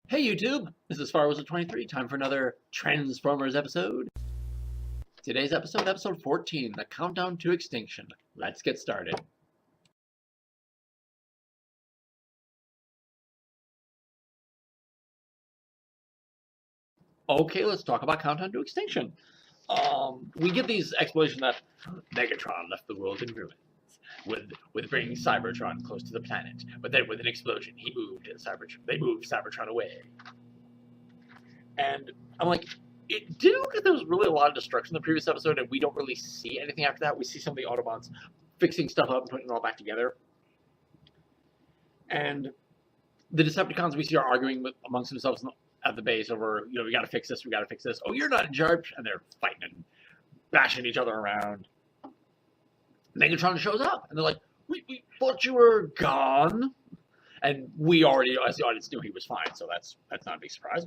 Hey YouTube, this is Firewizard23, time for another Transformers episode. Today's episode 14, the countdown to extinction. Let's get started. Okay, let's talk about countdown to extinction. We get these explanations that Megatron left the world in ruins, with bringing Cybertron close to the planet. But then with an explosion, they moved Cybertron away. And I'm like, it did look like there was really a lot of destruction in the previous episode, and we don't really see anything after that. We see some of the Autobots fixing stuff up and putting it all back together. And the Decepticons we see are arguing amongst themselves at the base over, we gotta fix this, we gotta fix this. Oh, you're not in charge. And they're fighting and bashing each other around. Megatron shows up, and they're like, we thought you were gone. And we already, as the audience, knew he was fine, so that's not a big surprise.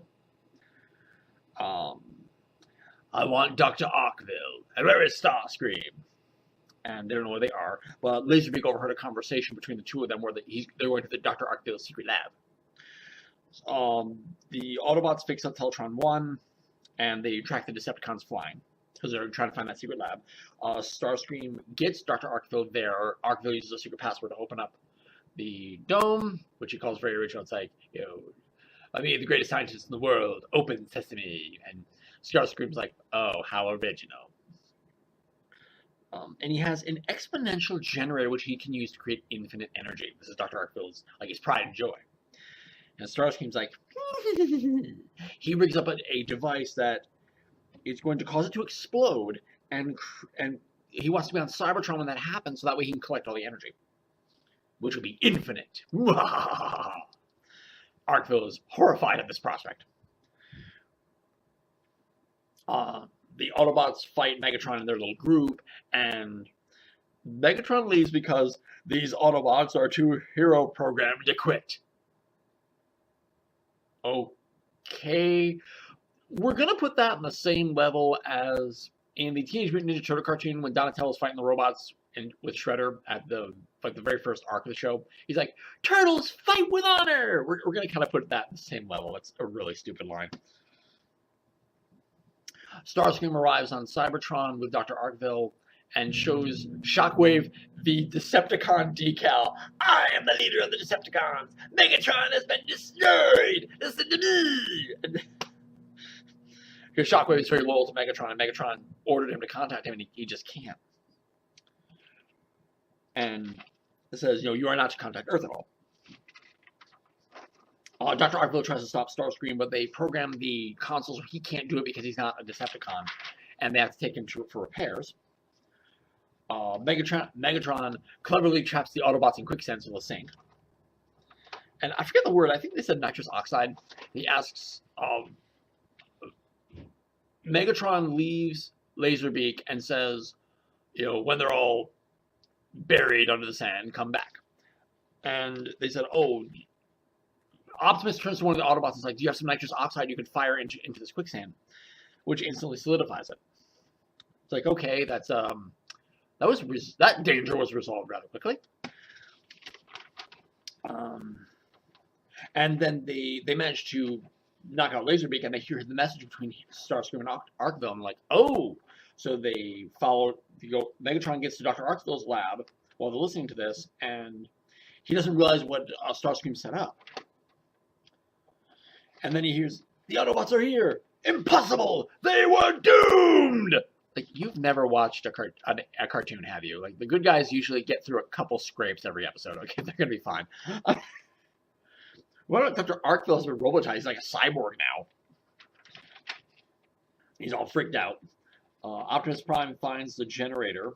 I want Dr. Arkville. And where is Starscream? And they don't know where they are. Well, Laserbeak overheard a conversation between the two of them where they're going to the Dr. Arkville's secret lab. The Autobots fix up Teletron 1, and they track the Decepticons flying, because they're trying to find that secret lab. Starscream gets Dr. Arkville there. Arkville uses a secret password to open up the dome, which he calls very original. It's like, I mean, the greatest scientist in the world, open sesame. And Starscream's like, oh, how original. And he has an exponential generator which he can use to create infinite energy. This is Dr. Arkville's, his pride and joy. And Starscream's like, he rigs up a device that is going to cause it to explode, and he wants to be on Cybertron when that happens, so that way he can collect all the energy, which will be infinite. Arkville is horrified at this prospect. The Autobots fight Megatron in their little group, and Megatron leaves because these Autobots are too hero-programmed to quit. Okay. We're going to put that on the same level as in the Teenage Mutant Ninja Turtle cartoon when Donatello's fighting the robots with Shredder at the very first arc of the show. He's like, turtles, fight with honor! We're going to kind of put that on the same level. It's a really stupid line. Starscream arrives on Cybertron with Dr. Arkville and shows Shockwave the Decepticon decal. I am the leader of the Decepticons. Megatron has been destroyed. Listen to me. Because Shockwave is very loyal to Megatron, and Megatron ordered him to contact him, and he just can't. And it says, you are not to contact Earth at all. Dr. Arkville tries to stop Starscream, but they program the consoles where he can't do it because he's not a Decepticon, and they have to take him for repairs. Megatron cleverly traps the Autobots in quicksand to the sink. And I forget the word, I think they said nitrous oxide. He asks, Megatron leaves Laserbeak and says, when they're all buried under the sand, come back. And they said, oh, Optimus turns to one of the Autobots and is like, do you have some nitrous oxide you can fire into this quicksand? Which instantly solidifies it. It's like, okay, that danger was resolved rather quickly. And then they managed to knock out Laserbeak, and they hear the message between Starscream and Arkville. I'm like, oh! So they follow. Megatron gets to Dr. Arkville's lab while they're listening to this, and he doesn't realize what Starscream set up. And then he hears, the Autobots are here! Impossible! They were doomed! You've never watched a cartoon, have you? The good guys usually get through a couple scrapes every episode. Okay, they're going to be fine. What about Dr. Arkville has been robotized? He's like a cyborg now. He's all freaked out. Optimus Prime finds the generator.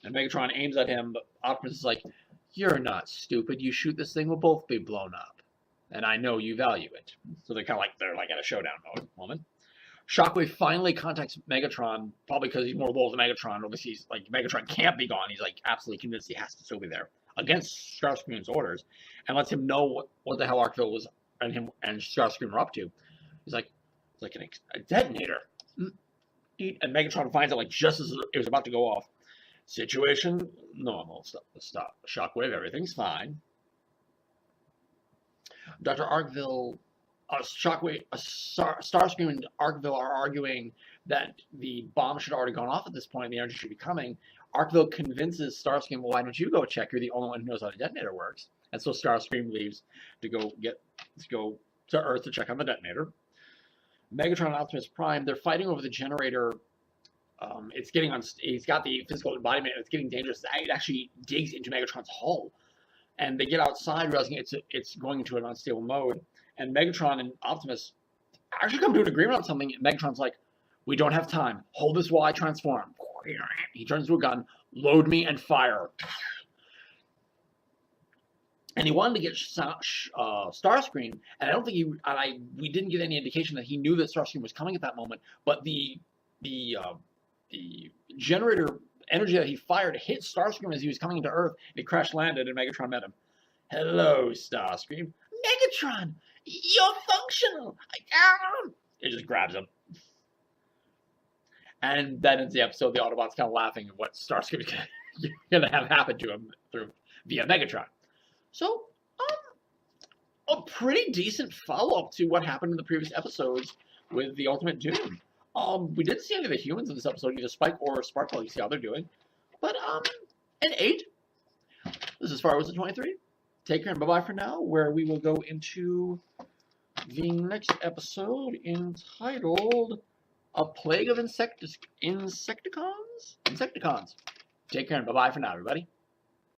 And Megatron aims at him, but Optimus is like, you're not stupid. You shoot this thing, we'll both be blown up. And I know you value it. So they're at a showdown moment. Shockwave finally contacts Megatron, probably because he's more loyal to Megatron. Obviously, Megatron can't be gone. He's absolutely convinced he has to still be there, against Starscream's orders, and lets him know what the hell Arkville was and Starscream are up to. He's like, it's like a detonator. And Megatron finds out just as it was about to go off. Situation normal. Stop. Shockwave, everything's fine. Dr. Arkville, Shockwave, Starscream and Arkville are arguing that the bomb should have already gone off at this point and the energy should be coming. Arkville convinces Starscream, well, why don't you go check? You're the only one who knows how the detonator works. And so Starscream leaves to go to Earth to check on the detonator. Megatron and Optimus Prime, they're fighting over the generator. It's getting on. He's got the physical embodiment. It's getting dangerous. It actually digs into Megatron's hull, and they get outside, realizing it's going into an unstable mode. And Megatron and Optimus actually come to an agreement on something. And Megatron's like, "We don't have time. Hold this while I transform." He turns to a gun. Load me and fire. And he wanted to get Starscream, and I don't think we didn't get any indication that he knew that Starscream was coming at that moment. But the generator energy that he fired hit Starscream as he was coming into Earth. And it crash landed, and Megatron met him. Hello, Starscream. Megatron, you're functional. It just grabs him. And then in the episode, the Autobots kind of laughing at what Starscream is going to have happen to him via Megatron. So, a pretty decent follow-up to what happened in the previous episodes with the Ultimate Doom. We didn't see any of the humans in this episode, either Spike or Sparkle. You see how they're doing. But, an 8. This is Firewizard23. Take care and bye-bye for now, where we will go into the next episode entitled A Plague of Insecticons? Insecticons. Take care and bye-bye for now, everybody.